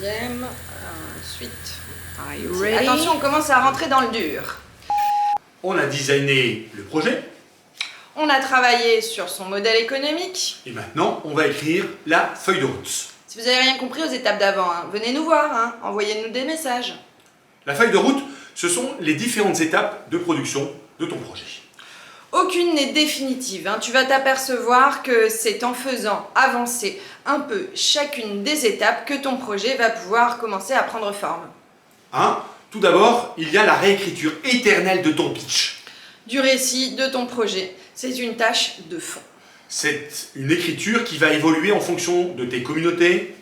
deuxième. Ensuite, are you ready? Attention, on commence à rentrer dans le dur. On a designé le projet. On a travaillé sur son modèle économique. Et maintenant, on va écrire la feuille de route. Si vous n'avez rien compris aux étapes d'avant, venez nous voir, envoyez-nous des messages. La feuille de route, ce sont les différentes étapes de production de ton projet. Aucune n'est définitive. Tu vas t'apercevoir que c'est en faisant avancer un peu chacune des étapes que ton projet va pouvoir commencer à prendre forme. Tout d'abord, il y a la réécriture éternelle de ton pitch. Du récit de ton projet. C'est une tâche de fond. C'est une écriture qui va évoluer en fonction de tes communautés,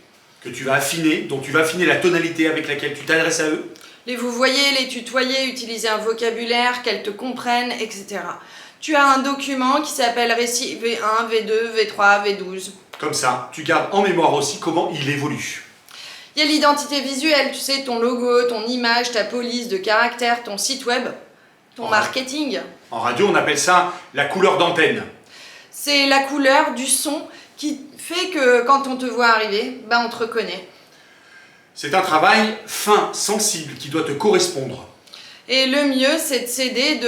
que tu vas affiner, dont tu vas affiner la tonalité avec laquelle tu t'adresses à eux. Les vous voyez, les tutoyer, utiliser un vocabulaire, qu'elles te comprennent, etc. Tu as un document qui s'appelle récit V1, V2, V3, V12. Comme ça, tu gardes en mémoire aussi comment il évolue. Il y a l'identité visuelle, tu sais, ton logo, ton image, ta police de caractère, ton site web, ton marketing. En radio, on appelle ça la couleur d'antenne. C'est la couleur du son qui fait que quand on te voit arriver, on te reconnaît. C'est un travail fin, sensible, qui doit te correspondre. Et le mieux, c'est de s'aider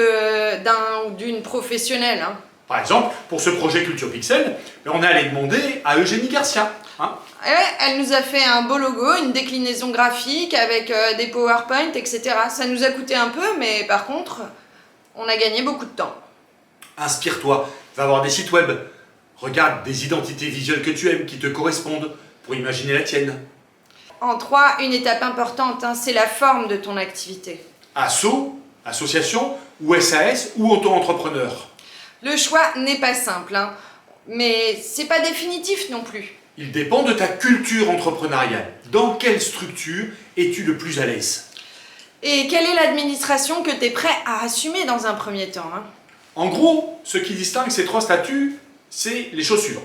d'un ou d'une professionnelle. Par exemple, pour ce projet Culture Pixel, on est allé demander à Eugénie Garcia. Elle nous a fait un beau logo, une déclinaison graphique avec des PowerPoint, etc. Ça nous a coûté un peu, mais par contre, on a gagné beaucoup de temps. Inspire-toi, va voir des sites web. Regarde des identités visuelles que tu aimes, qui te correspondent, pour imaginer la tienne. En 3, une étape importante, c'est la forme de ton activité. Asso, association, ou SAS, ou auto-entrepreneur. Le choix n'est pas simple, mais c'est pas définitif non plus. Il dépend de ta culture entrepreneuriale. Dans quelle structure es-tu le plus à l'aise? Et quelle est l'administration que tu es prêt à assumer dans un premier temps? En gros, ce qui distingue ces 3 statuts, c'est les choses suivantes.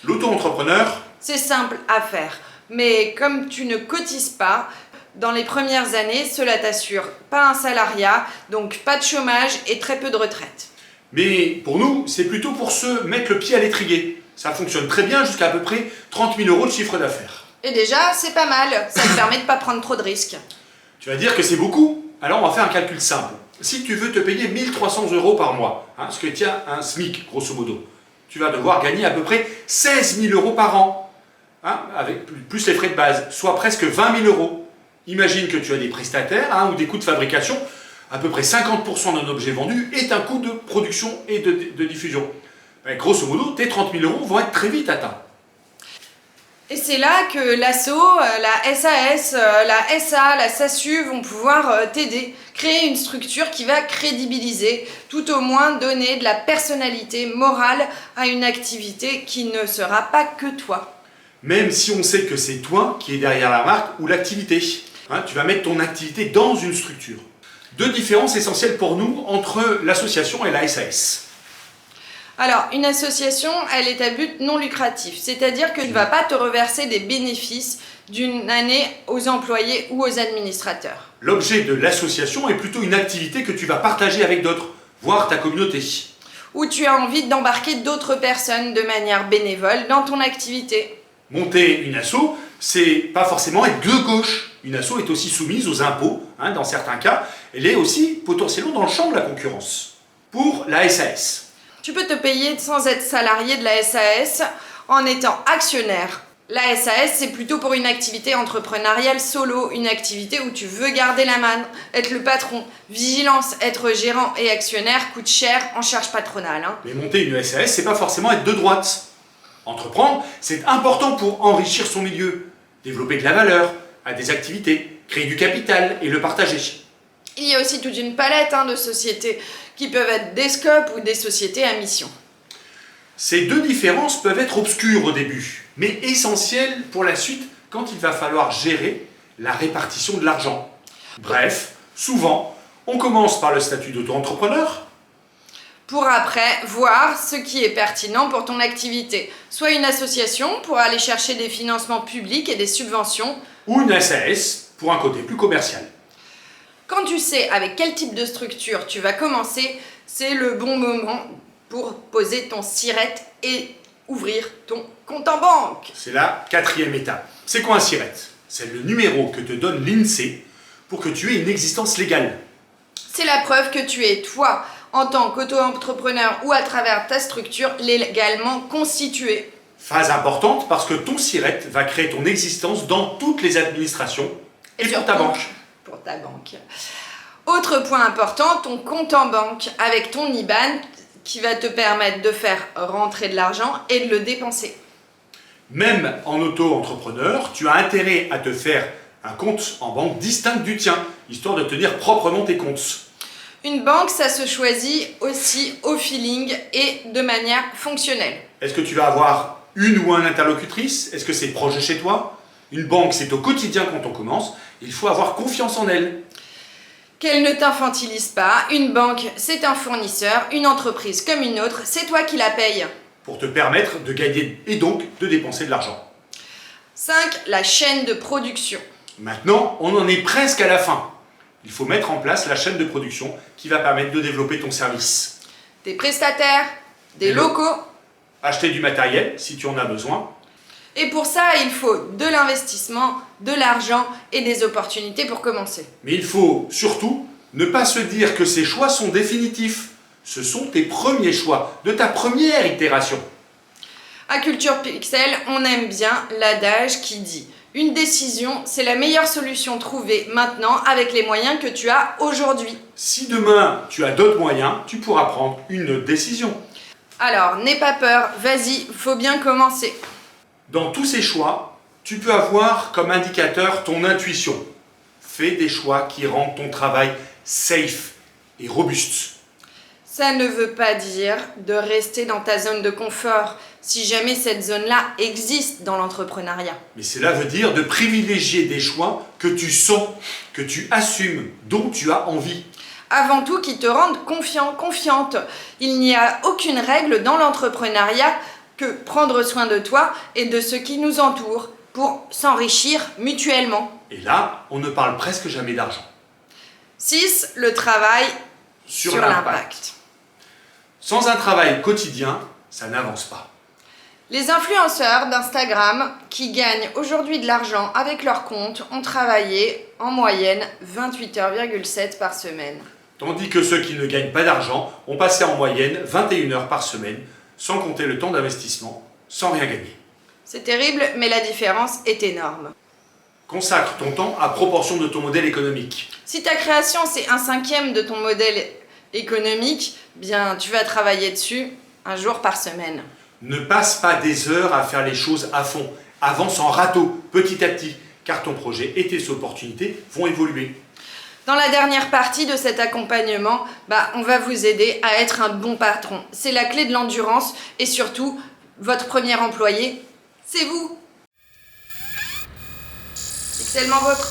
L'auto-entrepreneur. C'est simple à faire, mais comme tu ne cotises pas, dans les premières années, cela t'assure pas un salariat, donc pas de chômage et très peu de retraite. Mais pour nous, c'est plutôt pour se mettre le pied à l'étrier. Ça fonctionne très bien jusqu'à peu près 30 000 € de chiffre d'affaires. Et déjà, c'est pas mal, ça te permet de pas prendre trop de risques. Tu vas dire que c'est beaucoup? Alors on va faire un calcul simple. Si tu veux te payer 1 300 € par mois, ce que tient un SMIC grosso modo, tu vas devoir gagner à peu près 16 000 € par an, avec plus les frais de base, soit presque 20 000 €. Imagine que tu as des prestataires ou des coûts de fabrication, à peu près 50% d'un objet vendu est un coût de production et de diffusion. Grosso modo, tes 30 000 € vont être très vite atteints. Et c'est là que l'ASSO, la SAS, la SA, la SASU vont pouvoir t'aider. Créer une structure qui va crédibiliser, tout au moins donner de la personnalité morale à une activité qui ne sera pas que toi. Même si on sait que c'est toi qui es derrière la marque ou l'activité. Tu vas mettre ton activité dans une structure. 2 différences essentielles pour nous entre l'association et la SAS. Alors, une association, elle est à but non lucratif, c'est-à-dire que tu ne vas pas te reverser des bénéfices d'une année aux employés ou aux administrateurs. L'objet de l'association est plutôt une activité que tu vas partager avec d'autres, voire ta communauté. Ou tu as envie d'embarquer d'autres personnes de manière bénévole dans ton activité. Monter une asso, c'est pas forcément être de gauche. Une asso est aussi soumise aux impôts, dans certains cas. Elle est aussi potentiellement dans le champ de la concurrence. Pour la SAS. Tu peux te payer sans être salarié de la SAS en étant actionnaire. La SAS, c'est plutôt pour une activité entrepreneuriale solo, une activité où tu veux garder la main, être le patron. Vigilance, être gérant et actionnaire coûte cher en charge patronale. Mais monter une SAS, c'est pas forcément être de droite. Entreprendre, c'est important pour enrichir son milieu, développer de la valeur à des activités, créer du capital et le partager. Il y a aussi toute une palette de sociétés qui peuvent être des scopes ou des sociétés à mission. Ces 2 différences peuvent être obscures au début, mais essentielles pour la suite quand il va falloir gérer la répartition de l'argent. Bref, souvent, on commence par le statut d'auto-entrepreneur, pour après voir ce qui est pertinent pour ton activité. Soit une association pour aller chercher des financements publics et des subventions, ou une SAS pour un côté plus commercial. Quand tu sais avec quel type de structure tu vas commencer, c'est le bon moment pour poser ton SIRET et ouvrir ton compte en banque. C'est la 4e étape. C'est quoi un SIRET? C'est le numéro que te donne l'INSEE pour que tu aies une existence légale. C'est la preuve que tu es, toi, en tant qu'auto-entrepreneur ou à travers ta structure, légalement constitué. Phase importante parce que ton SIRET va créer ton existence dans toutes les administrations et pour ta surtout, banque. Pour ta banque. Autre point important, ton compte en banque avec ton IBAN qui va te permettre de faire rentrer de l'argent et de le dépenser. Même en auto-entrepreneur, tu as intérêt à te faire un compte en banque distinct du tien, histoire de tenir proprement tes comptes. Une banque, ça se choisit aussi au feeling et de manière fonctionnelle. Est-ce que tu vas avoir une ou un interlocutrice? Est-ce que c'est proche de chez toi? Une banque, c'est au quotidien quand on commence. Il faut avoir confiance en elle. Qu'elle ne t'infantilise pas, une banque, c'est un fournisseur, une entreprise comme une autre, c'est toi qui la payes. Pour te permettre de gagner et donc de dépenser de l'argent. 5. La chaîne de production. Maintenant, on en est presque à la fin. Il faut mettre en place la chaîne de production qui va permettre de développer ton service. Des prestataires, des locaux. Acheter du matériel si tu en as besoin. Et pour ça, il faut de l'investissement, de l'argent et des opportunités pour commencer. Mais il faut surtout ne pas se dire que ces choix sont définitifs. Ce sont tes premiers choix de ta première itération. À Culture Pixel, on aime bien l'adage qui dit « Une décision, c'est la meilleure solution trouvée maintenant avec les moyens que tu as aujourd'hui. Si demain tu as d'autres moyens, tu pourras prendre une décision. » Alors, n'aie pas peur, vas-y, faut bien commencer. Dans tous ces choix, tu peux avoir comme indicateur ton intuition. Fais des choix qui rendent ton travail safe et robuste. Ça ne veut pas dire de rester dans ta zone de confort, si jamais cette zone-là existe dans l'entrepreneuriat. Mais cela veut dire de privilégier des choix que tu sens, que tu assumes, dont tu as envie. Avant tout, qui te rendent confiant, confiante. Il n'y a aucune règle dans l'entrepreneuriat que prendre soin de toi et de ceux qui nous entourent pour s'enrichir mutuellement. Et là, on ne parle presque jamais d'argent. 6. Le travail sur l'impact. Sans un travail quotidien, ça n'avance pas. Les influenceurs d'Instagram qui gagnent aujourd'hui de l'argent avec leur compte ont travaillé en moyenne 28,7 heures par semaine. Tandis que ceux qui ne gagnent pas d'argent ont passé en moyenne 21 heures par semaine, sans compter le temps d'investissement, sans rien gagner. C'est terrible, mais la différence est énorme. Consacre ton temps à proportion de ton modèle économique. Si ta création c'est 1/5 de ton modèle économique, bien tu vas travailler dessus un jour par semaine. Ne passe pas des heures à faire les choses à fond. Avance en râteau, petit à petit, car ton projet et tes opportunités vont évoluer. Dans la dernière partie de cet accompagnement, on va vous aider à être un bon patron. C'est la clé de l'endurance et surtout, votre premier employé, c'est vous. Excellemment vôtre.